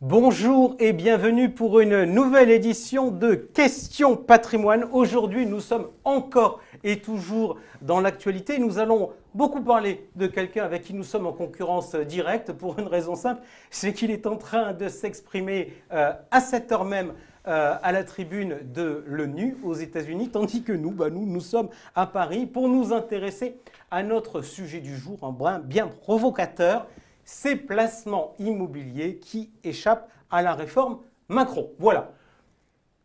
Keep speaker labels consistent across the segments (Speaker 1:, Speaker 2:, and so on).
Speaker 1: Bonjour et bienvenue pour une nouvelle édition de Questions Patrimoine. Aujourd'hui, nous sommes encore et toujours dans l'actualité. Nous allons beaucoup parler de quelqu'un avec qui nous sommes en concurrence directe pour une raison simple, c'est qu'il est en train de s'exprimer à cette heure même à la tribune de l'ONU aux États-Unis, tandis que nous sommes à Paris pour nous intéresser à notre sujet du jour, un brin bien provocateur. Ces placements immobiliers qui échappent à la réforme Macron. Voilà.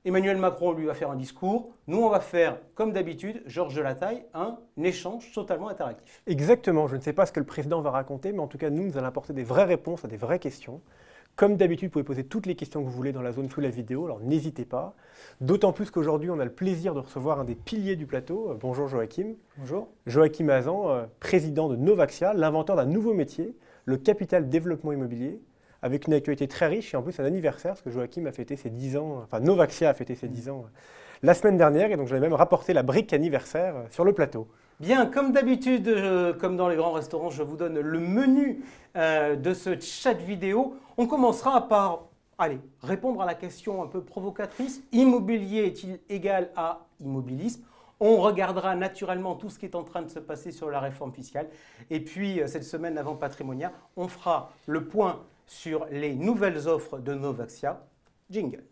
Speaker 1: Emmanuel Macron, lui, va faire un discours. Nous, on va faire, comme d'habitude, Georges Delataille, un échange totalement interactif.
Speaker 2: Exactement. Je ne sais pas ce que le président va raconter, mais en tout cas, nous allons apporter des vraies réponses à des vraies questions. Comme d'habitude, vous pouvez poser toutes les questions que vous voulez dans la zone sous la vidéo, alors n'hésitez pas. D'autant plus qu'aujourd'hui, on a le plaisir de recevoir un des piliers du plateau. Bonjour Joachim.
Speaker 3: Bonjour.
Speaker 2: Joachim Hazan, président de Novaxia, l'inventeur d'un nouveau métier, le capital développement immobilier, avec une actualité très riche et en plus un anniversaire, parce que Joachim a fêté ses 10 ans, enfin Novaxia a fêté ses 10 ans la semaine dernière, et donc j'avais même rapporté la brique anniversaire sur le plateau.
Speaker 1: Bien, comme d'habitude, comme dans les grands restaurants, je vous donne le menu de ce chat vidéo. On commencera par, répondre à la question un peu provocatrice. Immobilier est-il égal à immobilisme ? On regardera naturellement tout ce qui est en train de se passer sur la réforme fiscale. Et puis, cette semaine avant Patrimonia, on fera le point sur les nouvelles offres de Novaxia. Jingle.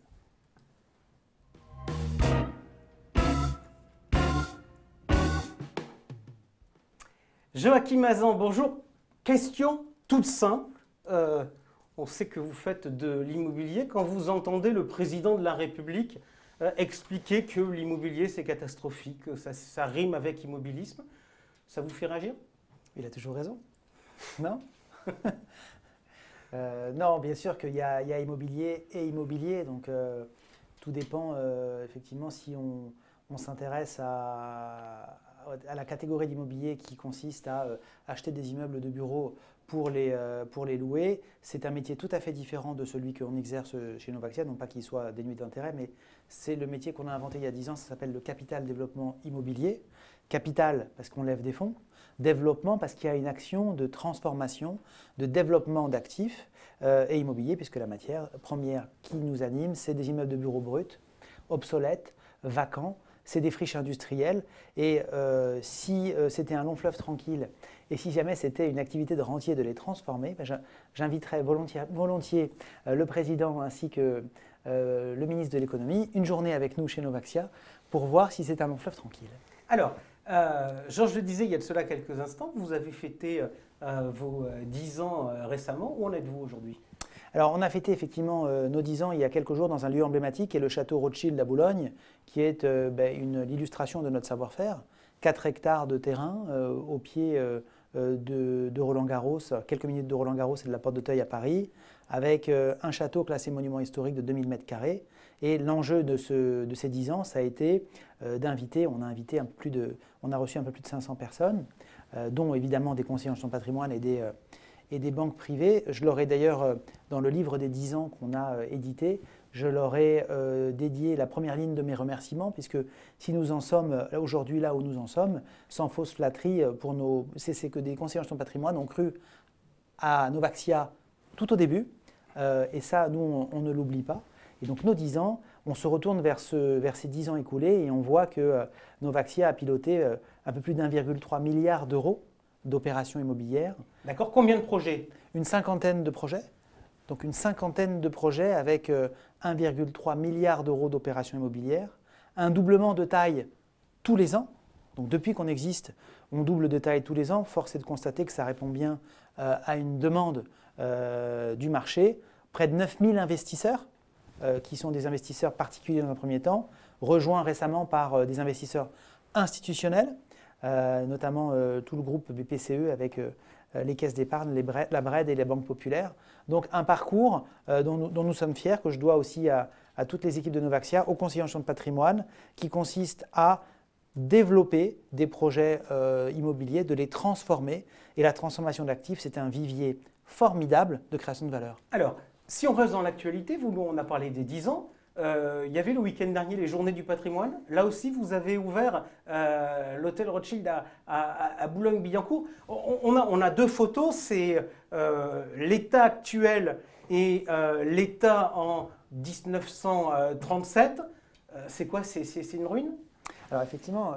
Speaker 1: Joachim Hazan, bonjour. Question toute simple. On sait que vous faites de l'immobilier. Quand vous entendez le président de la République expliquer que l'immobilier c'est catastrophique, que ça rime avec immobilisme, ça vous fait réagir?
Speaker 3: Il a toujours raison. Non. Non, bien sûr qu'il y a immobilier et immobilier, donc tout dépend effectivement si on s'intéresse à la catégorie d'immobilier qui consiste à acheter des immeubles de bureaux pour les louer. C'est un métier tout à fait différent de celui qu'on exerce chez Novaxia, non pas qu'il soit dénué d'intérêt, mais c'est le métier qu'on a inventé il y a 10 ans, ça s'appelle le capital développement immobilier. Capital parce qu'on lève des fonds, développement parce qu'il y a une action de transformation, de développement d'actifs et immobilier, puisque la matière première qui nous anime, c'est des immeubles de bureaux bruts, obsolètes, vacants. C'est des friches industrielles et si c'était un long fleuve tranquille et si jamais c'était une activité de rentier de les transformer, j'inviterais volontiers le président ainsi que le ministre de l'économie une journée avec nous chez Novaxia pour voir si c'est un long fleuve tranquille.
Speaker 1: Alors, Georges le disait il y a de cela quelques instants, vous avez fêté vos 10 ans récemment. Où en êtes-vous aujourd'hui ?
Speaker 3: Alors, on a fêté effectivement nos 10 ans il y a quelques jours dans un lieu emblématique qui est le château Rothschild à Boulogne, qui est l'illustration de notre savoir-faire. 4 hectares de terrain au pied de Roland-Garros, quelques minutes de Roland-Garros et de la Porte d'Auteuil à Paris, avec un château classé monument historique de 2000 m². Et l'enjeu de ces 10 ans, ça a été d'inviter, on a reçu un peu plus de 500 personnes, dont évidemment des conseillers en gestion de patrimoine et des banques privées. Je leur ai d'ailleurs, dans le livre des 10 ans qu'on a édité, je leur ai dédié la première ligne de mes remerciements, puisque si nous en sommes aujourd'hui là où nous en sommes, sans fausse flatterie, c'est que des conseillers en gestion de patrimoine ont cru à Novaxia tout au début, et ça, nous, on ne l'oublie pas. Et donc nos 10 ans, on se retourne vers ces 10 ans écoulés et on voit que Novaxia a piloté un peu plus d'1,3 milliard d'euros d'opérations immobilières.
Speaker 1: D'accord, combien de projets ?
Speaker 3: Une cinquantaine de projets. Donc une cinquantaine de projets avec 1,3 milliard d'euros d'opérations immobilières. Un doublement de taille tous les ans. Donc depuis qu'on existe, on double de taille tous les ans. Force est de constater que ça répond bien à une demande du marché. Près de 9000 investisseurs, qui sont des investisseurs particuliers dans un premier temps, rejoints récemment par des investisseurs institutionnels, notamment tout le groupe BPCE avec les caisses d'épargne, la BRED et les banques populaires. Donc un parcours dont nous sommes fiers, que je dois aussi à toutes les équipes de Novaxia, aux conseillers en gestion de patrimoine, qui consiste à développer des projets immobiliers, de les transformer. Et la transformation d'actifs, c'est un vivier formidable de création de valeur.
Speaker 1: Alors, si on reste dans l'actualité, on a parlé des 10 ans, il y avait le week-end dernier les Journées du patrimoine. Là aussi, vous avez ouvert l'hôtel Rothschild à Boulogne-Billancourt. On a deux photos, c'est l'état actuel et l'état en 1937. C'est quoi? C'est une ruine?
Speaker 3: Alors effectivement,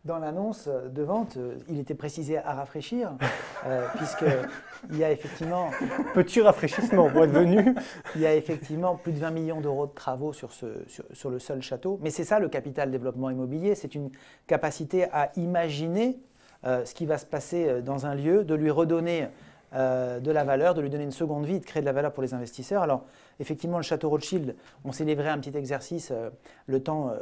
Speaker 3: dans l'annonce de vente, il était précisé à rafraîchir, puisqu'il y a effectivement...
Speaker 2: Petit rafraîchissement pour être venu.
Speaker 3: Il y a effectivement plus de 20 millions d'euros de travaux sur le seul château. Mais c'est ça le capital développement immobilier, c'est une capacité à imaginer ce qui va se passer dans un lieu, de lui redonner de la valeur, de lui donner une seconde vie, de créer de la valeur pour les investisseurs. Alors, effectivement, le château Rothschild, on s'est livré à un petit exercice le temps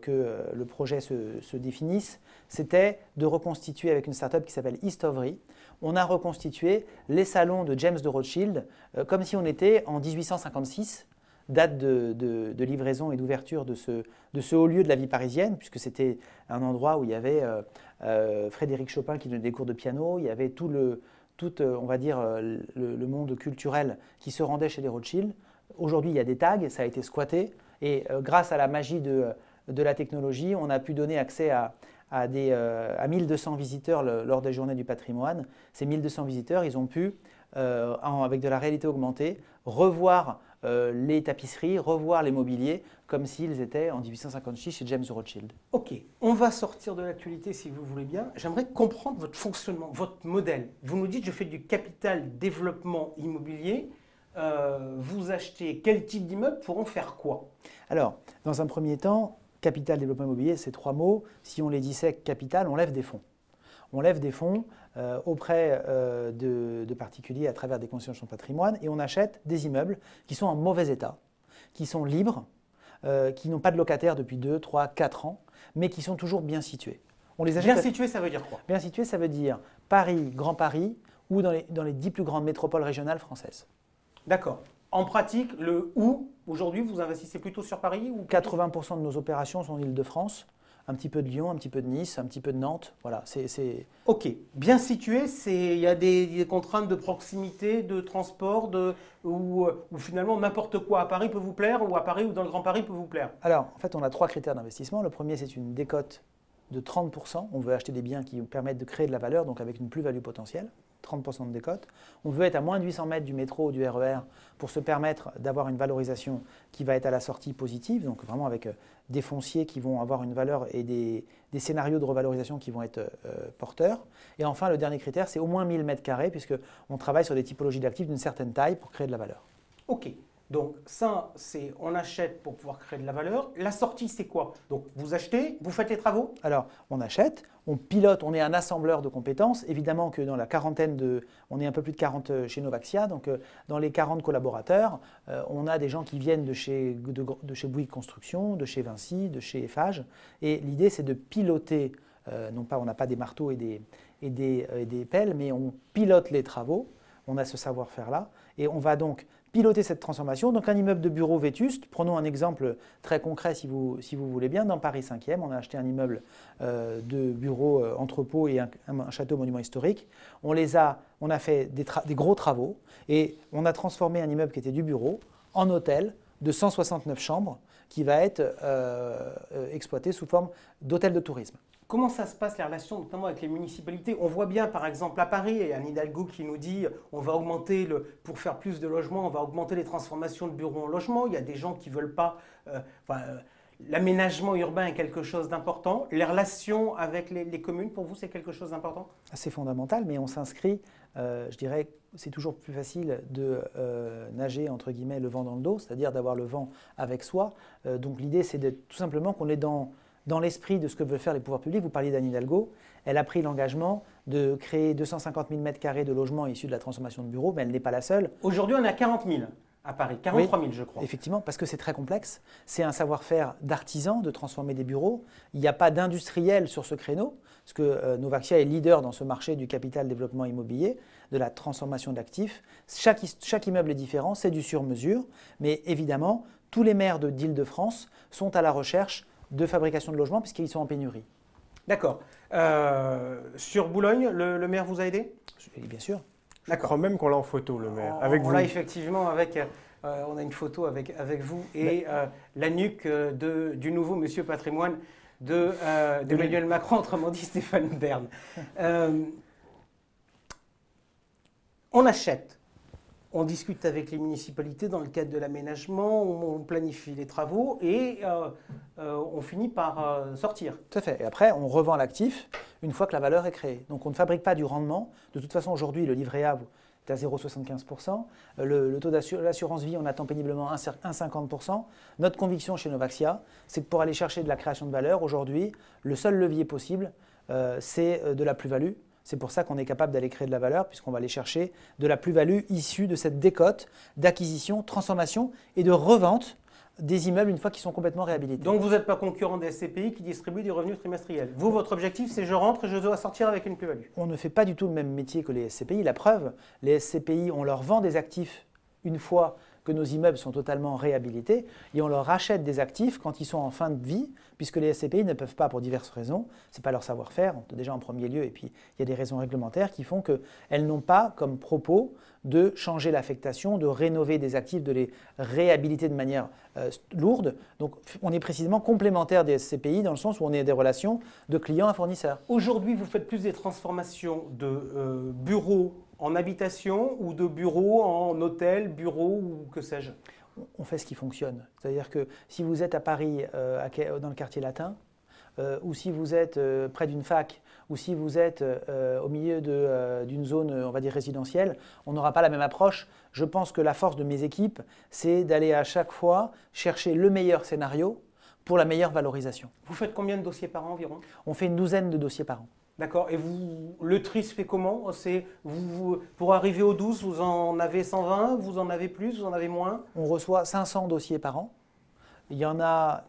Speaker 3: que le projet se définisse. C'était de reconstituer avec une start-up qui s'appelle Eastovery. On a reconstitué les salons de James de Rothschild comme si on était en 1856, date de livraison et d'ouverture de ce haut lieu de la vie parisienne, puisque c'était un endroit où il y avait Frédéric Chopin qui donnait des cours de piano, il y avait tout, on va dire, le monde culturel qui se rendait chez les Rothschild. Aujourd'hui, il y a des tags, ça a été squatté. Et grâce à la magie de la technologie, on a pu donner accès à 1200 visiteurs lors des Journées du patrimoine. Ces 1200 visiteurs, ils ont pu, avec de la réalité augmentée, revoir les tapisseries, revoir les mobiliers, comme s'ils étaient en 1856 chez James de Rothschild.
Speaker 1: Ok, on va sortir de l'actualité si vous voulez bien. J'aimerais comprendre votre fonctionnement, votre modèle. Vous nous dites, je fais du capital développement immobilier. Vous achetez quel type d'immeuble pour en faire quoi?
Speaker 3: Alors, dans un premier temps, capital développement immobilier, c'est trois mots. Si on les dissèque capital, on lève des fonds. On lève des fonds auprès de particuliers à travers des consignations de patrimoine et on achète des immeubles qui sont en mauvais état, qui sont libres, qui n'ont pas de locataires depuis 2, 3, 4 ans, mais qui sont toujours bien situés. On les achète
Speaker 1: bien situés, ça veut dire quoi?
Speaker 3: Bien situés, ça veut dire Paris, Grand Paris ou dans les 10 plus grandes métropoles régionales françaises.
Speaker 1: D'accord. En pratique, aujourd'hui, vous investissez plutôt sur Paris ou
Speaker 3: 80% de nos opérations sont en Île-de-France. Un petit peu de Lyon, un petit peu de Nice, un petit peu de Nantes. Voilà, c'est...
Speaker 1: Ok, bien situé, il y a des contraintes de proximité, de transport, où finalement n'importe quoi à Paris peut vous plaire, ou à Paris ou dans le Grand Paris peut vous plaire.
Speaker 3: Alors, en fait, on a 3 critères d'investissement. Le premier, c'est une décote de 30%. On veut acheter des biens qui nous permettent de créer de la valeur, donc avec une plus-value potentielle. 30% de décote. On veut être à moins de 800 mètres du métro ou du RER pour se permettre d'avoir une valorisation qui va être à la sortie positive, donc vraiment avec des fonciers qui vont avoir une valeur et des scénarios de revalorisation qui vont être porteurs. Et enfin, le dernier critère, c'est au moins 1000 mètres carrés, puisqu'on travaille sur des typologies d'actifs d'une certaine taille pour créer de la valeur.
Speaker 1: Ok, donc ça, c'est on achète pour pouvoir créer de la valeur. La sortie, c'est quoi? Donc vous achetez, vous faites les travaux?
Speaker 3: Alors, on achète, on pilote, on est un assembleur de compétences. Évidemment que dans la quarantaine on est un peu plus de 40 chez Novaxia, donc dans les 40 collaborateurs, on a des gens qui viennent de chez Bouygues Construction, de chez Vinci, de chez Eiffage. Et l'idée, c'est de piloter, non pas, on n'a pas des marteaux et des pelles, mais on pilote les travaux. On a ce savoir-faire-là. Et on va donc piloter cette transformation. Donc un immeuble de bureau vétuste, prenons un exemple très concret si vous voulez bien, dans Paris 5e, on a acheté un immeuble de bureau entrepôt et un château monument historique. On a fait des gros travaux et on a transformé un immeuble qui était du bureau en hôtel de 169 chambres qui va être exploité sous forme d'hôtel de tourisme.
Speaker 1: Comment ça se passe, les relations, notamment avec les municipalités? On voit bien, par exemple, à Paris, il y a Anne Hidalgo qui nous dit on va augmenter, pour faire plus de logements, on va augmenter les transformations de bureaux en logements. Il y a des gens qui ne veulent pas... l'aménagement urbain est quelque chose d'important. Les relations avec les communes, pour vous, c'est quelque chose d'important?
Speaker 3: C'est fondamental, mais on s'inscrit, je dirais, c'est toujours plus facile de nager, entre guillemets, le vent dans le dos, c'est-à-dire d'avoir le vent avec soi. Donc l'idée, c'est tout simplement qu'on est dans l'esprit de ce que veulent faire les pouvoirs publics. Vous parliez d'Anne Hidalgo, elle a pris l'engagement de créer 250 000 m² de logements issus de la transformation de bureaux, mais elle n'est pas la seule.
Speaker 1: Aujourd'hui, on est à 40 000 à Paris, 43 000 je crois.
Speaker 3: Effectivement, parce que c'est très complexe. C'est un savoir-faire d'artisan de transformer des bureaux. Il n'y a pas d'industriel sur ce créneau, parce que Novaxia est leader dans ce marché du capital développement immobilier, de la transformation d'actifs. Chaque immeuble est différent, c'est du sur-mesure, mais évidemment, tous les maires d'Île-de-France sont à la recherche de fabrication de logements puisqu'ils sont en pénurie.
Speaker 1: D'accord. Sur Boulogne, le maire vous a aidé?
Speaker 3: Bien sûr.
Speaker 2: Je crois même qu'on l'a en photo, le maire, avec vous.
Speaker 1: Là, effectivement, avec on a une photo avec vous et la nuque du nouveau Monsieur Patrimoine d'Emmanuel Macron, autrement dit Stéphane Bern. On achète, on discute avec les municipalités dans le cadre de l'aménagement, on planifie les travaux et on finit par sortir.
Speaker 3: Tout à fait. Et après, on revend l'actif une fois que la valeur est créée. Donc on ne fabrique pas du rendement. De toute façon, aujourd'hui, le livret A est à 0,75%. Le taux d'assurance vie, on attend péniblement 1,50%. Notre conviction chez Novaxia, c'est que pour aller chercher de la création de valeur, aujourd'hui, le seul levier possible, c'est de la plus-value. C'est pour ça qu'on est capable d'aller créer de la valeur, puisqu'on va aller chercher de la plus-value issue de cette décote d'acquisition, transformation et de revente des immeubles une fois qu'ils sont complètement réhabilités.
Speaker 1: Donc vous n'êtes pas concurrent des SCPI qui distribuent des revenus trimestriels. Vous, votre objectif, c'est je rentre et je dois sortir avec une plus-value.
Speaker 3: On ne fait pas du tout le même métier que les SCPI. La preuve, les SCPI, on leur vend des actifs une fois que nos immeubles sont totalement réhabilités et on leur rachète des actifs quand ils sont en fin de vie, puisque les SCPI ne peuvent pas pour diverses raisons. Ce n'est pas leur savoir-faire, déjà en premier lieu, et puis il y a des raisons réglementaires qui font qu'elles n'ont pas comme propos de changer l'affectation, de rénover des actifs, de les réhabiliter de manière lourde. Donc on est précisément complémentaire des SCPI dans le sens où on est des relations de clients à fournisseurs.
Speaker 1: Aujourd'hui, vous faites plus des transformations de bureaux en habitation ou de bureaux en hôtel, bureau ou que sais-je?
Speaker 3: On fait ce qui fonctionne. C'est-à-dire que si vous êtes à Paris, dans le quartier latin, ou si vous êtes près d'une fac, ou si vous êtes au milieu d'une zone, on va dire, résidentielle, on n'aura pas la même approche. Je pense que la force de mes équipes, c'est d'aller à chaque fois chercher le meilleur scénario pour la meilleure valorisation.
Speaker 1: Vous faites combien de dossiers par an environ?
Speaker 3: On fait une douzaine de dossiers par an.
Speaker 1: D'accord. Et le tri se fait comment? Pour arriver aux 12, vous en avez 120, vous en avez plus, vous en avez moins?
Speaker 3: On reçoit 500 dossiers par an. Il y en a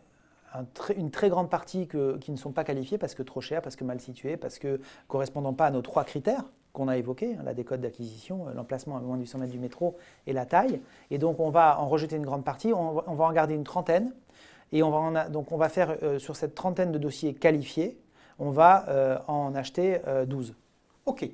Speaker 3: une très grande partie qui ne sont pas qualifiés parce que trop chers, parce que mal situés, parce que correspondant pas à nos 3 critères qu'on a évoqués, la décote d'acquisition, l'emplacement à moins de 800 mètres du métro et la taille. Et donc on va en rejeter une grande partie, on va en garder une trentaine. Et donc on va faire sur cette trentaine de dossiers qualifiés, on va en acheter 12.
Speaker 1: OK.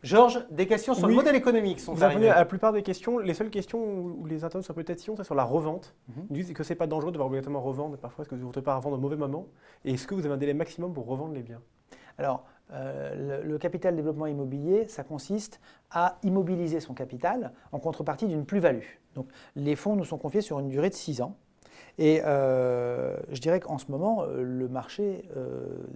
Speaker 1: Georges, des questions sur le modèle économique sont arrivées.
Speaker 2: La plupart des questions, les seules questions où les internautes sont peut-être c'est sur la revente. Ils disent que ce n'est pas dangereux de devoir obligatoirement revendre parfois, est-ce que vous ne voulez pas revendre au mauvais moment? Et est-ce que vous avez un délai maximum pour revendre les biens?
Speaker 3: Alors, le capital développement immobilier, ça consiste à immobiliser son capital en contrepartie d'une plus-value. Donc, les fonds nous sont confiés sur une durée de 6 ans. Et je dirais qu'en ce moment, le marché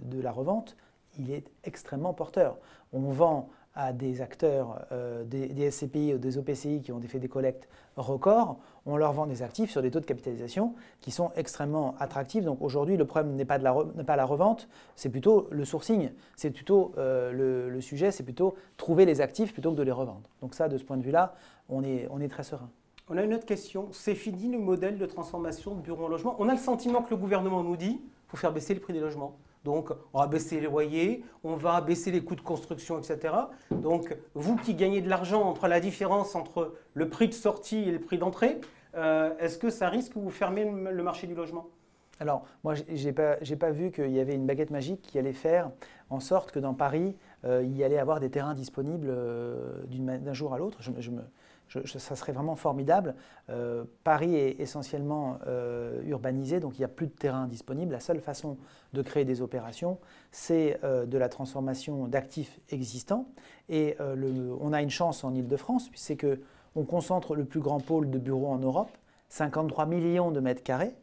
Speaker 3: de la revente, il est extrêmement porteur. On vend à des acteurs, des SCPI ou des OPCI qui ont fait des collectes records, on leur vend des actifs sur des taux de capitalisation qui sont extrêmement attractifs. Donc aujourd'hui, le problème n'est pas la revente, c'est plutôt le sourcing. C'est plutôt le sujet, c'est plutôt trouver les actifs plutôt que de les revendre. Donc ça, de ce point de vue-là, on est très serein.
Speaker 1: On a une autre question. C'est fini le modèle de transformation de bureaux en logement? On a le sentiment que le gouvernement nous dit qu'il faut faire baisser le prix des logements. Donc, on va baisser les loyers, on va baisser les coûts de construction, etc. Donc, vous qui gagnez de l'argent entre la différence entre le prix de sortie et le prix d'entrée, est-ce que ça risque que vous fermez le marché du logement?
Speaker 3: Alors, moi, je n'ai pas vu qu'il y avait une baguette magique qui allait faire en sorte que dans Paris, il y allait avoir des terrains disponibles d'un jour à l'autre. Ça serait vraiment formidable. Paris est essentiellement urbanisé, donc il n'y a plus de terrain disponible. La seule façon de créer des opérations, c'est de la transformation d'actifs existants. Et on a une chance en Île-de-France, c'est qu'on concentre le plus grand pôle de bureaux en Europe, 53 millions de mètres carrés,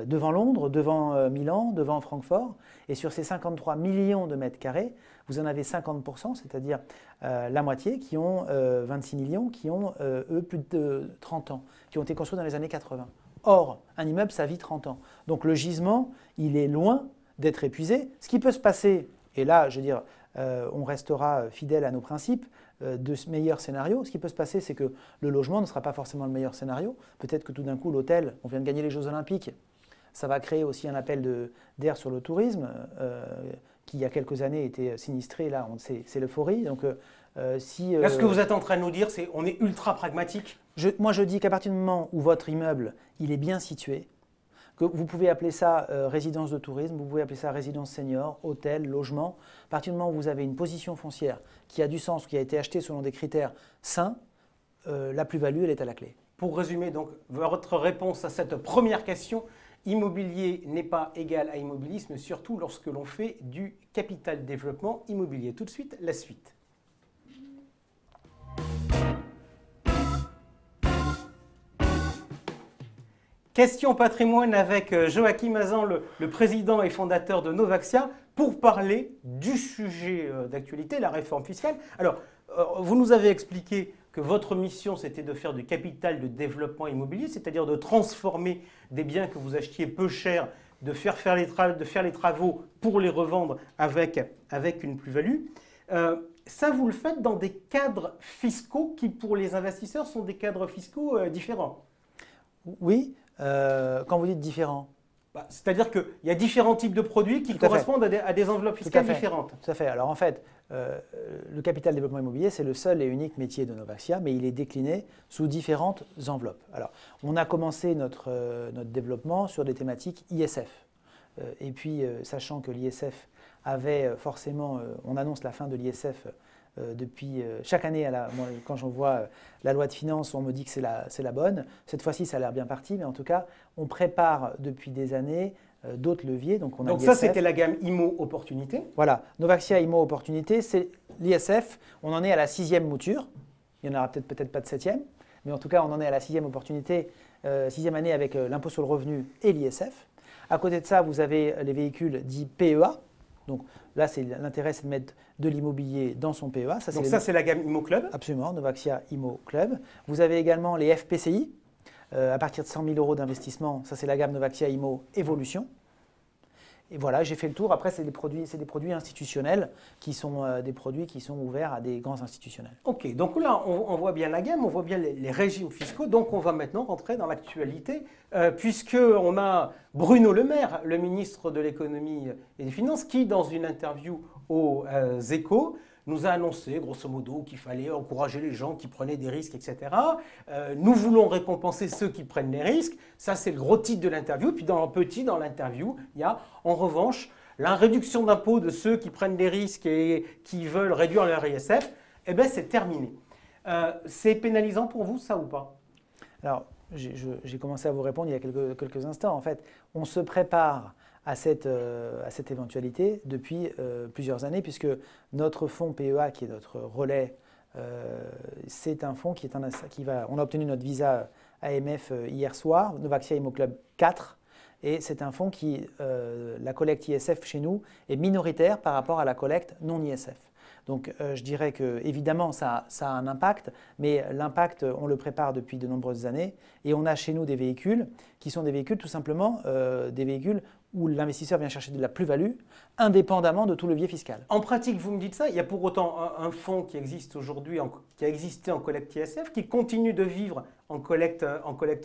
Speaker 3: devant Londres, devant Milan, devant Francfort. Et sur ces 53 millions de mètres carrés, vous en avez 50%, c'est-à-dire la moitié, qui ont 26 millions, qui ont, eux, plus de 30 ans, qui ont été construits dans les années 80. Or, un immeuble, ça vit 30 ans. Donc le gisement, il est loin d'être épuisé. Ce qui peut se passer, et là, je veux dire, on restera fidèle à nos principes, de ce meilleur scénario. Ce qui peut se passer, c'est que le logement ne sera pas forcément le meilleur scénario. Peut-être que tout d'un coup, l'hôtel, on vient de gagner les Jeux Olympiques, ça va créer aussi un appel d'air sur le tourisme, qui il y a quelques années était sinistré. Là, c'est l'euphorie. Donc,
Speaker 1: là, ce que vous êtes en train de nous dire, c'est qu'on est ultra pragmatique.
Speaker 3: Moi, je dis qu'à partir du moment où votre immeuble il est bien situé, que vous pouvez appeler ça résidence de tourisme, vous pouvez appeler ça résidence senior, hôtel, logement. À partir du moment où vous avez une position foncière qui a du sens, qui a été achetée selon des critères sains, la plus-value, elle est à la clé.
Speaker 1: Pour résumer donc votre réponse à cette première question, immobilier n'est pas égal à immobilisme, surtout lorsque l'on fait du capital développement immobilier. Tout de suite, la suite. Question patrimoine avec Joachim Hazan, le président et fondateur de Novaxia, pour parler du sujet d'actualité, la réforme fiscale. Alors, vous nous avez expliqué que votre mission, c'était de faire du capital de développement immobilier, c'est-à-dire de transformer des biens que vous achetiez peu cher, de faire les travaux pour les revendre avec une plus-value. Ça, vous le faites dans des cadres fiscaux qui, pour les investisseurs, sont des cadres fiscaux différents.
Speaker 3: Oui. Quand vous dites différents,
Speaker 1: c'est-à-dire qu'il y a différents types de produits qui correspondent à des enveloppes fiscales différentes.
Speaker 3: Tout à fait. Alors en fait, le capital développement immobilier, c'est le seul et unique métier de Novaxia, mais il est décliné sous différentes enveloppes. Alors, on a commencé notre développement sur des thématiques ISF. Et puis, sachant que l'ISF avait forcément, on annonce la fin de l'ISF depuis chaque année, moi, quand j'en vois la loi de finances, on me dit que c'est la bonne. Cette fois-ci, ça a l'air bien parti, mais en tout cas, on prépare depuis des années d'autres leviers. Donc
Speaker 1: ça, c'était la gamme IMO Opportunité.
Speaker 3: Voilà, Novaxia IMO Opportunité, c'est l'ISF. On en est à la 6e mouture. Il n'y en aura peut-être pas de 7e, mais en tout cas, on en est à la 6e opportunité, 6e année avec l'impôt sur le revenu et l'ISF. À côté de ça, vous avez les véhicules dits PEA. Donc là, l'intérêt, c'est de mettre de l'immobilier dans son PEA.
Speaker 1: Donc ça, c'est la gamme IMO Club.
Speaker 3: Absolument, Novaxia IMO Club. Vous avez également les FPCI, à partir de 100 000 € d'investissement. Ça, c'est la gamme Novaxia IMO Evolution. Et voilà, j'ai fait le tour. Après, c'est des produits institutionnels qui sont des produits qui sont ouverts à des grands institutionnels.
Speaker 1: Ok, donc là, on voit bien la gamme, on voit bien les régimes fiscaux. Donc, on va maintenant rentrer dans l'actualité, puisqu'on a Bruno Le Maire, le ministre de l'économie et des finances, qui, dans une interview aux Échos, nous a annoncé, grosso modo, qu'il fallait encourager les gens qui prenaient des risques, etc. Nous voulons récompenser ceux qui prennent les risques. Ça, c'est le gros titre de l'interview. Puis, dans l'interview, il y a, en revanche, la réduction d'impôts de ceux qui prennent des risques et qui veulent réduire leur ISF. Eh bien, c'est terminé. C'est pénalisant pour vous, ça, ou pas?
Speaker 3: Alors, j'ai commencé à vous répondre il y a quelques instants. En fait, on se prépare à cette éventualité depuis plusieurs années, puisque notre fonds PEA, qui est notre relais, c'est un fonds on a obtenu notre visa AMF hier soir, Novaxia IMO Club 4, et c'est un fonds qui, la collecte ISF chez nous est minoritaire par rapport à la collecte non ISF. Donc je dirais que évidemment ça a un impact, mais l'impact on le prépare depuis de nombreuses années, et on a chez nous des véhicules qui sont des véhicules tout simplement des véhicules où l'investisseur vient chercher de la plus-value, indépendamment de tout levier fiscal.
Speaker 1: En pratique, vous me dites ça, il y a pour autant un fonds qui existe aujourd'hui, qui a existé en collecte ISF, qui continue de vivre en collecte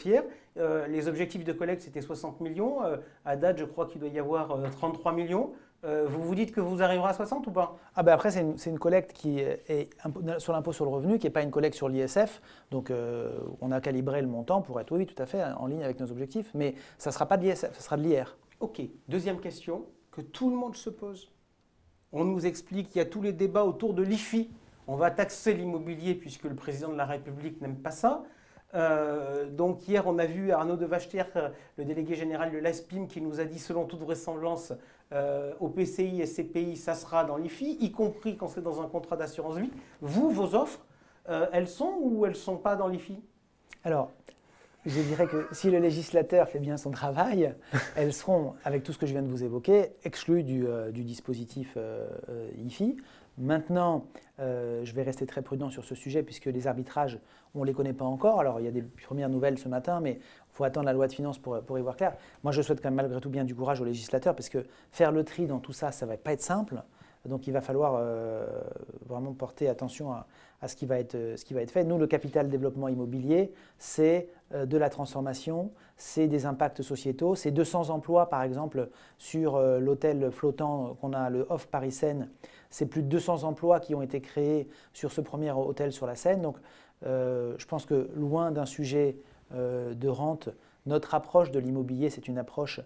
Speaker 1: hier. Les objectifs de collecte, c'était 60 millions. À date, je crois qu'il doit y avoir 33 millions. Vous vous dites que vous arriverez à 60 ou pas?
Speaker 3: Après, c'est une collecte qui est sur l'impôt sur le revenu, qui n'est pas une collecte sur l'ISF. Donc, on a calibré le montant pour être, oui, tout à fait, en ligne avec nos objectifs. Mais ça ne sera pas de l'ISF, ça sera de l'IR.
Speaker 1: Ok, deuxième question que tout le monde se pose. On nous explique qu'il y a tous les débats autour de l'IFI. On va taxer l'immobilier puisque le président de la République n'aime pas ça. Donc hier, on a vu Arnaud de Wachters, le délégué général de l'ASPIM, qui nous a dit, selon toute vraisemblance, au PCI et CPI, ça sera dans l'IFI, y compris quand c'est dans un contrat d'assurance vie. Vous, vos offres, elles sont ou elles ne sont pas dans l'IFI?
Speaker 3: Alors, je dirais que si le législateur fait bien son travail, elles seront, avec tout ce que je viens de vous évoquer, exclues du dispositif IFI. Maintenant, je vais rester très prudent sur ce sujet puisque les arbitrages, on ne les connaît pas encore. Alors, il y a des premières nouvelles ce matin, mais il faut attendre la loi de finances pour y voir clair. Moi, je souhaite quand même malgré tout bien du courage aux législateurs parce que faire le tri dans tout ça, ça ne va pas être simple. Donc, il va falloir vraiment porter attention à ce qui va être fait. Nous, le capital développement immobilier, c'est de la transformation, c'est des impacts sociétaux, c'est 200 emplois, par exemple, sur l'hôtel flottant qu'on a, le Off Paris Seine. C'est plus de 200 emplois qui ont été créés sur ce premier hôtel sur la Seine. Donc, je pense que loin d'un sujet de rente, notre approche de l'immobilier, c'est une approche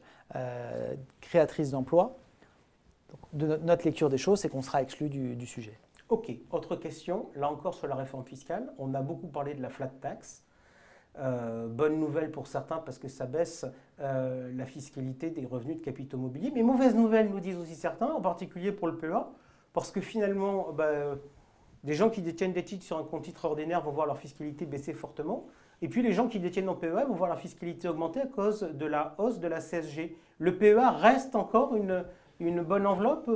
Speaker 3: créatrice d'emplois. De notre lecture des choses, c'est qu'on sera exclu du sujet.
Speaker 1: Ok, autre question, là encore sur la réforme fiscale. On a beaucoup parlé de la flat tax. bonne nouvelle pour certains parce que ça baisse la fiscalité des revenus de capitaux mobiliers. Mais mauvaise nouvelle, nous disent aussi certains, en particulier pour le PEA, parce que finalement, des gens qui détiennent des titres sur un compte titre ordinaire vont voir leur fiscalité baisser fortement. Et puis les gens qui détiennent en PEA vont voir leur fiscalité augmenter à cause de la hausse de la CSG. Le PEA reste encore une bonne enveloppe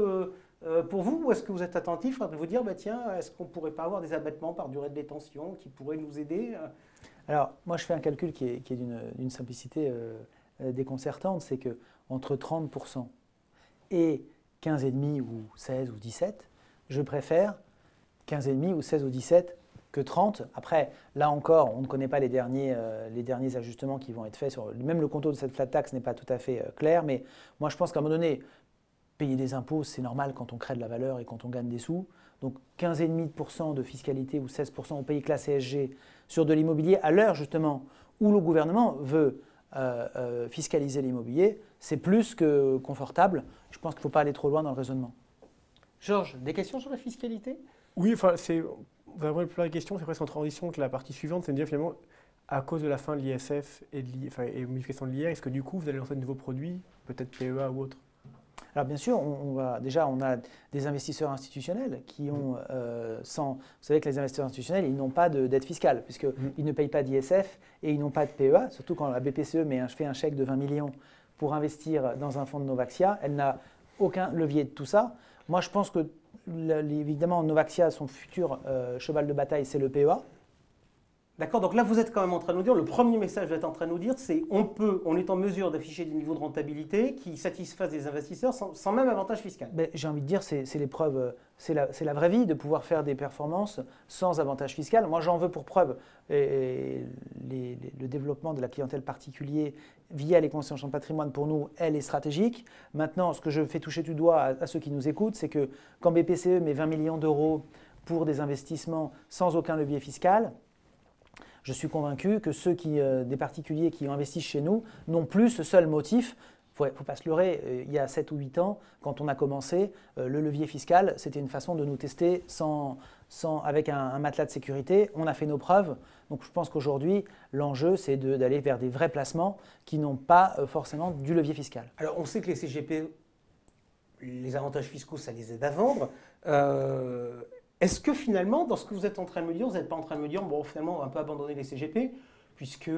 Speaker 1: pour vous, ou est-ce que vous êtes attentif à vous dire, tiens, est-ce qu'on ne pourrait pas avoir des abattements par durée de détention qui pourraient nous aider
Speaker 3: Alors, moi, je fais un calcul qui est d'une simplicité déconcertante, c'est qu'entre 30% et 15,5 ou 16 ou 17, je préfère 15,5 ou 16 ou 17 que 30. Après, là encore, on ne connaît pas les derniers ajustements qui vont être faits. Même le contour de cette flat tax n'est pas tout à fait clair, mais moi, je pense qu'à un moment donné, payer des impôts, c'est normal quand on crée de la valeur et quand on gagne des sous. Donc 15,5% de fiscalité ou 16% au pays classe CSG sur de l'immobilier, à l'heure justement où le gouvernement veut fiscaliser l'immobilier, c'est plus que confortable. Je pense qu'il ne faut pas aller trop loin dans le raisonnement.
Speaker 1: Georges, des questions sur la fiscalité?
Speaker 2: Oui, enfin, c'est vraiment la question, c'est presque en transition que la partie suivante, c'est de dire finalement, à cause de la fin de l'ISF et modification de l'IR, est-ce que du coup vous allez lancer de nouveaux produits, peut-être PEA ou autre?
Speaker 3: Alors bien sûr, on a des investisseurs institutionnels qui ont, vous savez que les investisseurs institutionnels, ils n'ont pas de dette fiscale, puisqu'ils ne payent pas d'ISF et ils n'ont pas de PEA, surtout quand la BPCE fait un chèque de 20 millions pour investir dans un fonds de Novaxia, elle n'a aucun levier de tout ça. Moi, je pense que, évidemment, Novaxia, son futur cheval de bataille, c'est le PEA.
Speaker 1: D'accord, donc là vous êtes quand même en train de nous dire, le premier message que vous êtes en train de nous dire, c'est on est en mesure d'afficher des niveaux de rentabilité qui satisfassent les investisseurs sans même avantage fiscal.
Speaker 3: J'ai envie de dire, c'est l'épreuve, c'est la vraie vie de pouvoir faire des performances sans avantage fiscal. Moi j'en veux pour preuve le développement de la clientèle particulière via les constitutions de patrimoine pour nous, elle est stratégique. Maintenant, ce que je fais toucher du doigt à ceux qui nous écoutent, c'est que quand BPCE met 20 millions d'euros pour des investissements sans aucun levier fiscal, je suis convaincu que des particuliers qui investissent chez nous n'ont plus ce seul motif. Il ne faut pas se leurrer, il y a 7 ou 8 ans, quand on a commencé, le levier fiscal, c'était une façon de nous tester avec un matelas de sécurité. On a fait nos preuves. Donc je pense qu'aujourd'hui, l'enjeu, c'est d'aller vers des vrais placements qui n'ont pas forcément du levier fiscal.
Speaker 1: Alors on sait que les CGP, les avantages fiscaux, ça les aide à vendre. Est-ce que finalement, dans ce que vous êtes en train de me dire, vous n'êtes pas en train de me dire, bon, finalement, on va un peu abandonner les CGP, puisque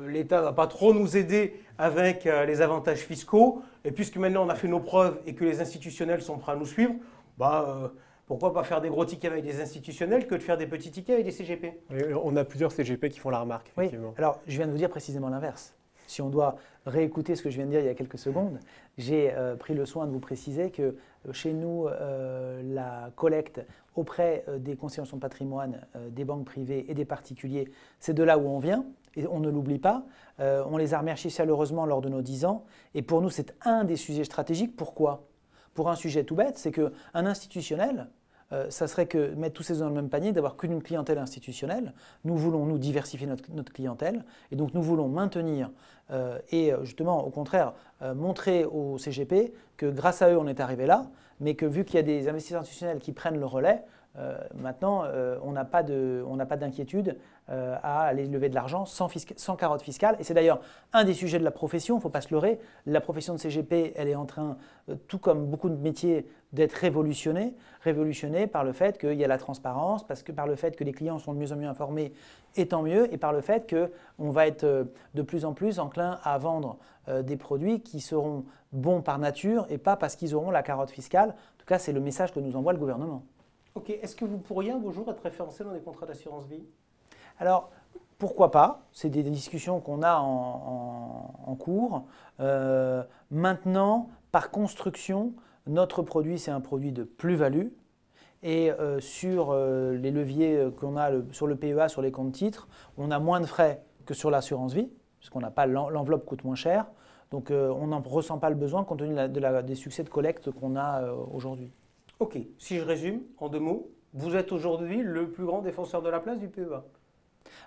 Speaker 1: l'État ne va pas trop nous aider avec les avantages fiscaux, et puisque maintenant on a fait nos preuves et que les institutionnels sont prêts à nous suivre, pourquoi pas faire des gros tickets avec des institutionnels que de faire des petits tickets avec des CGP?
Speaker 2: On a plusieurs CGP qui font la remarque, effectivement.
Speaker 3: Oui, alors je viens de vous dire précisément l'inverse. Si on doit réécouter ce que je viens de dire il y a quelques secondes, j'ai pris le soin de vous préciser que chez nous, la collecte auprès des constitutions de patrimoine, des banques privées et des particuliers, c'est de là où on vient et on ne l'oublie pas. On les a remerciés chaleureusement lors de nos 10 ans et pour nous, c'est un des sujets stratégiques. Pourquoi? Pour un sujet tout bête, c'est qu'un institutionnel, ça serait que mettre tous ces œufs dans le même panier, d'avoir qu'une clientèle institutionnelle. Nous voulons, nous, diversifier notre clientèle et donc nous voulons maintenir et justement, au contraire, montrer aux CGP que grâce à eux, on est arrivé là, mais que vu qu'il y a des investisseurs institutionnels qui prennent le relais, maintenant, on n'a pas d'inquiétude à aller lever de l'argent sans carotte fiscale. Et c'est d'ailleurs un des sujets de la profession, il ne faut pas se leurrer. La profession de CGP, elle est en train, tout comme beaucoup de métiers, d'être révolutionnée par le fait qu'il y a la transparence, par le fait que les clients sont de mieux en mieux informés, et tant mieux, et par le fait qu'on va être de plus en plus enclin à vendre des produits qui seront bons par nature et pas parce qu'ils auront la carotte fiscale. En tout cas, c'est le message que nous envoie le gouvernement.
Speaker 1: Ok, est-ce que vous pourriez un beau jour être référencé dans des contrats d'assurance vie?
Speaker 3: Alors, pourquoi pas? C'est des discussions qu'on a en cours. Maintenant, par construction, notre produit, c'est un produit de plus-value. Et sur les leviers qu'on a sur le PEA, sur les comptes titres, on a moins de frais que sur l'assurance vie, puisqu'on n'a pas l'enveloppe coûte moins cher. Donc, on n'en ressent pas le besoin compte tenu des succès de collecte qu'on a aujourd'hui.
Speaker 1: Ok, si je résume en 2 mots, vous êtes aujourd'hui le plus grand défenseur de la place du PEA.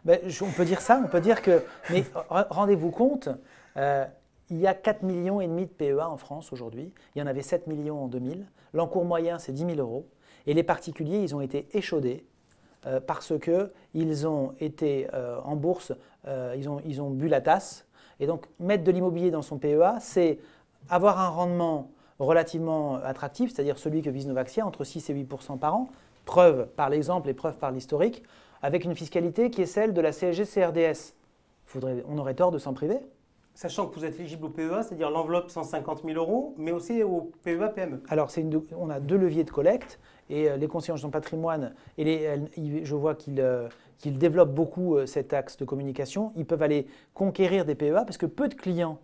Speaker 3: On peut dire ça, on peut dire que… Mais rendez-vous compte, il y a 4,5 millions de PEA en France aujourd'hui. Il y en avait 7 millions en 2000. L'encours moyen, c'est 10 000 euros. Et les particuliers, ils ont été échaudés parce qu'ils ont été en bourse, ils ont bu la tasse. Et donc, mettre de l'immobilier dans son PEA, c'est avoir un rendement relativement attractif, c'est-à-dire celui que vise Novaxia, entre 6 et 8% par an, preuve par l'exemple et preuve par l'historique, avec une fiscalité qui est celle de la CSG-CRDS. On aurait tort de s'en priver.
Speaker 1: Sachant que vous êtes éligible au PEA, c'est-à-dire l'enveloppe 150 000 €, mais aussi au PEA-PME.
Speaker 3: Alors, on a deux leviers de collecte et les conseillers en gestion de patrimoine, je vois qu'ils développent beaucoup cet axe de communication. Ils peuvent aller conquérir des PEA parce que peu de clients,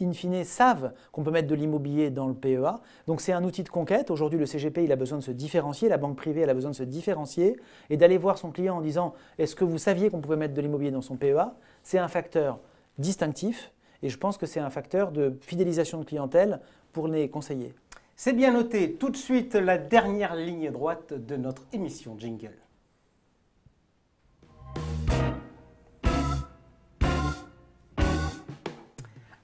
Speaker 3: in fine, savent qu'on peut mettre de l'immobilier dans le PEA. Donc, c'est un outil de conquête. Aujourd'hui, le CGP, il a besoin de se différencier. La banque privée, elle a besoin de se différencier et d'aller voir son client en disant « Est-ce que vous saviez qu'on pouvait mettre de l'immobilier dans son PEA ?» C'est un facteur distinctif. Et je pense que c'est un facteur de fidélisation de clientèle pour les conseillers.
Speaker 1: C'est bien noté. Tout de suite, la dernière ligne droite de notre émission Jingle.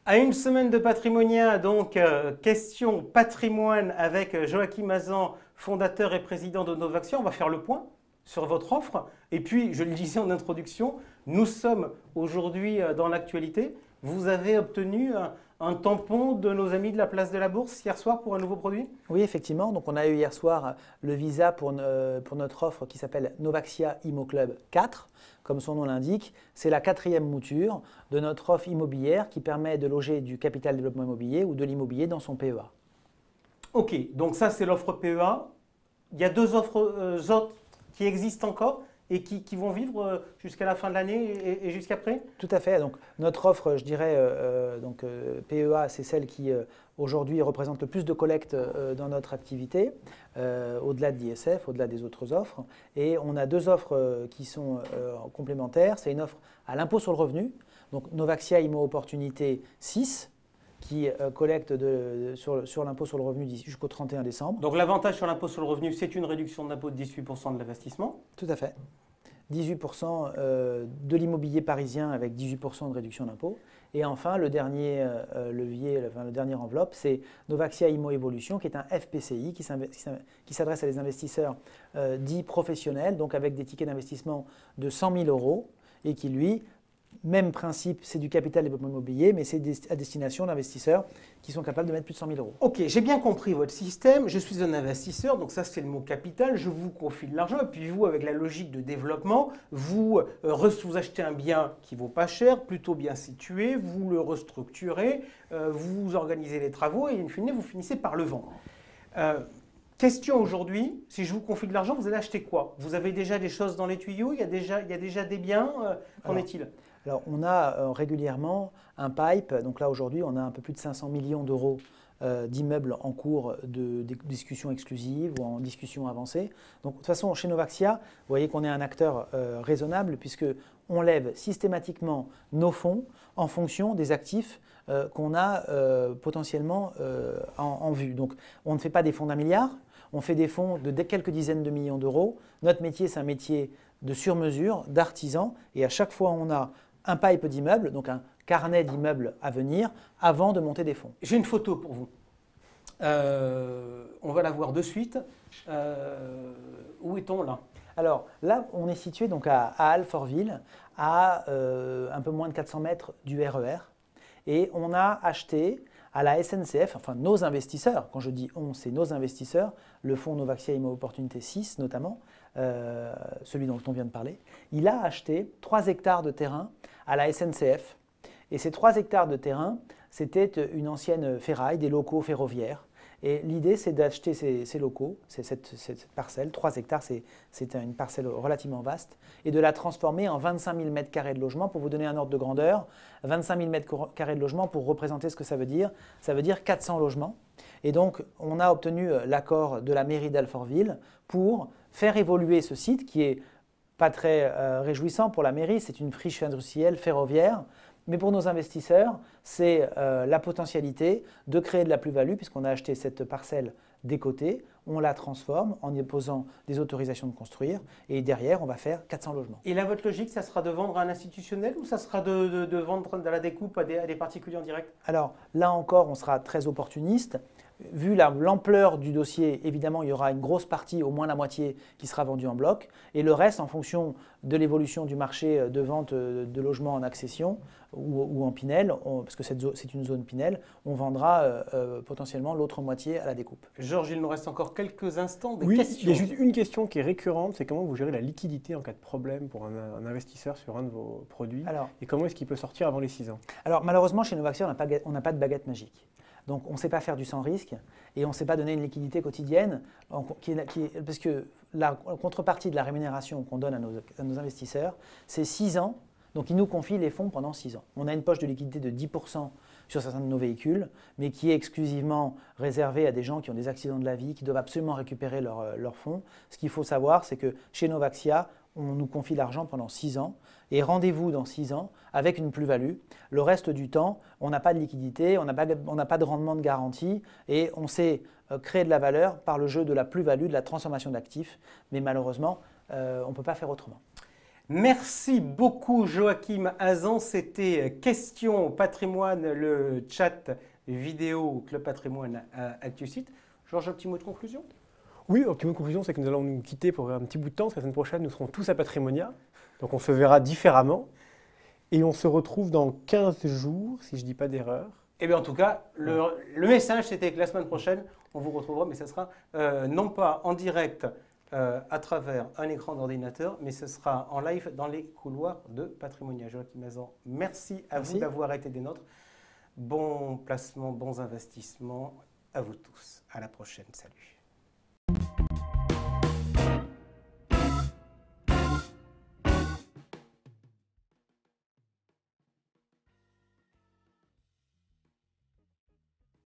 Speaker 1: À une semaine de Patrimonia, donc question patrimoine avec Joachim Hazan, fondateur et président de Novaxia. On va faire le point sur votre offre. Et puis, je le disais en introduction, nous sommes aujourd'hui dans l'actualité. Vous avez obtenu un tampon de nos amis de la place de la Bourse hier soir pour un nouveau produit?
Speaker 3: Oui, effectivement. Donc, on a eu hier soir le visa pour notre offre qui s'appelle Novaxia Immo Club 4. Comme son nom l'indique, c'est la 4e mouture de notre offre immobilière qui permet de loger du capital développement immobilier ou de l'immobilier dans son PEA.
Speaker 1: Ok, donc ça c'est l'offre PEA. Il y a deux offres autres qui existent encore et qui vont vivre jusqu'à la fin de l'année et jusqu'après?
Speaker 3: Tout à fait. Donc, notre offre, je dirais, PEA, c'est celle qui aujourd'hui représente le plus de collecte dans notre activité, au-delà de l'ISF, au-delà des autres offres. Et on a deux offres qui sont complémentaires. C'est une offre à l'impôt sur le revenu, donc Novaxia Immo Opportunité 6, qui collecte sur l'impôt sur le revenu jusqu'au 31 décembre.
Speaker 1: Donc l'avantage sur l'impôt sur le revenu, c'est une réduction d'impôt de 18% de l'investissement.
Speaker 3: Tout à fait. 18% de l'immobilier parisien avec 18% de réduction d'impôt. Et enfin, le dernier levier, le dernier enveloppe, c'est Novaxia Immo Évolution, qui est un FPCI qui s'adresse à des investisseurs dits professionnels, donc avec des tickets d'investissement de 100 000 € et qui, lui, même principe, c'est du capital développement immobilier, mais c'est à destination d'investisseurs qui sont capables de mettre plus de 100 000 €.
Speaker 1: Ok, j'ai bien compris votre système. Je suis un investisseur, donc ça c'est le mot capital. Je vous confie de l'argent et puis vous, avec la logique de développement, vous achetez un bien qui ne vaut pas cher, plutôt bien situé, vous le restructurez, vous organisez les travaux et in fine, vous finissez par le vendre. Question aujourd'hui, si je vous confie de l'argent, vous allez acheter quoi? Vous avez déjà des choses dans les tuyaux? Il y a déjà des biens? Qu'en est-il?
Speaker 3: Alors, on a régulièrement un pipe. Donc là, aujourd'hui, on a un peu plus de 500 millions d'euros d'immeubles en cours de discussion exclusive ou en discussion avancée. Donc, de toute façon, chez Novaxia, vous voyez qu'on est un acteur raisonnable puisqu'on lève systématiquement nos fonds en fonction des actifs qu'on a potentiellement en vue. Donc, on ne fait pas des fonds d'1 milliard, on fait des fonds de quelques dizaines de millions d'euros. Notre métier, c'est un métier de sur-mesure, d'artisan, et à chaque fois, on a un pipe d'immeubles, donc un carnet d'immeubles à venir, avant de monter des fonds.
Speaker 1: J'ai une photo pour vous. On va la voir de suite. Où est-on là?
Speaker 3: Alors là, on est situé donc à Alfortville, à un peu moins de 400 mètres du RER, et on a acheté à la SNCF, enfin nos investisseurs, quand je dis on, c'est nos investisseurs, le fonds Novaxia Immo Opportunité 6 notamment, celui dont on vient de parler, il a acheté 3 hectares de terrain à la SNCF. Et ces 3 hectares de terrain, c'était une ancienne ferraille, des locaux ferroviaires. Et l'idée, c'est d'acheter ces locaux, cette parcelle, 3 hectares, c'est une parcelle relativement vaste, et de la transformer en 25 000 m² de logement. Pour vous donner un ordre de grandeur, 25 000 m² de logement, pour représenter ce que ça veut dire 400 logements. Et donc, on a obtenu l'accord de la mairie d'Alfortville pour faire évoluer ce site qui est pas très réjouissant pour la mairie, c'est une friche industrielle ferroviaire. Mais pour nos investisseurs, c'est la potentialité de créer de la plus-value puisqu'on a acheté cette parcelle des côtés, on la transforme en y posant des autorisations de construire et derrière, on va faire 400 logements.
Speaker 1: Et là, votre logique, ça sera de vendre à un institutionnel ou ça sera de vendre de la découpe à des particuliers en direct?
Speaker 3: Alors là encore, on sera très opportuniste. vu l'ampleur du dossier, évidemment, il y aura une grosse partie, au moins la moitié, qui sera vendue en bloc. Et le reste, en fonction de l'évolution du marché de vente de logements en accession ou en Pinel, parce que c'est une zone Pinel, on vendra potentiellement l'autre moitié à la découpe.
Speaker 1: Georges, il nous reste encore quelques instants de
Speaker 2: Oui,
Speaker 1: questions.
Speaker 2: il y a juste une question qui est récurrente, c'est comment vous gérez la liquidité en cas de problème pour un investisseur sur un de vos produits et comment est-ce qu'il peut sortir avant les 6 ans?
Speaker 3: Alors malheureusement, chez Novaxia, on n'a pas de baguette magique. Donc on ne sait pas faire du sans risque et on ne sait pas donner une liquidité quotidienne parce que la contrepartie de la rémunération qu'on donne à nos investisseurs, c'est 6 ans. Donc ils nous confient les fonds pendant 6 ans. On a une poche de liquidité de 10% sur certains de nos véhicules, mais qui est exclusivement réservée à des gens qui ont des accidents de la vie, qui doivent absolument récupérer leurs fonds. Ce qu'il faut savoir, c'est que chez Novaxia, on nous confie l'argent pendant 6 ans et rendez-vous dans 6 ans avec une plus-value. Le reste du temps, on n'a pas de liquidité, on n'a pas de rendement de garantie et on sait créer de la valeur par le jeu de la plus-value, de la transformation d'actifs. Mais malheureusement, on ne peut pas faire autrement.
Speaker 1: Merci beaucoup Joachim Hazan, c'était Question Patrimoine, le chat vidéo Club Patrimoine ActuSite. Georges, un petit mot de conclusion?
Speaker 2: Oui, un petit mot de conclusion, c'est que nous allons nous quitter pour un petit bout de temps. La semaine prochaine, nous serons tous à Patrimonia, donc on se verra différemment. Et on se retrouve dans 15 jours, si je ne dis pas d'erreur.
Speaker 1: Eh bien en tout cas, le message c'était que la semaine prochaine, on vous retrouvera, mais ce sera non pas en direct à travers un écran d'ordinateur, mais ce sera en live dans les couloirs de Patrimonia. Joachim Hazan, merci à vous d'avoir été des nôtres. Bon placement, bons investissements à vous tous. À la prochaine. Salut.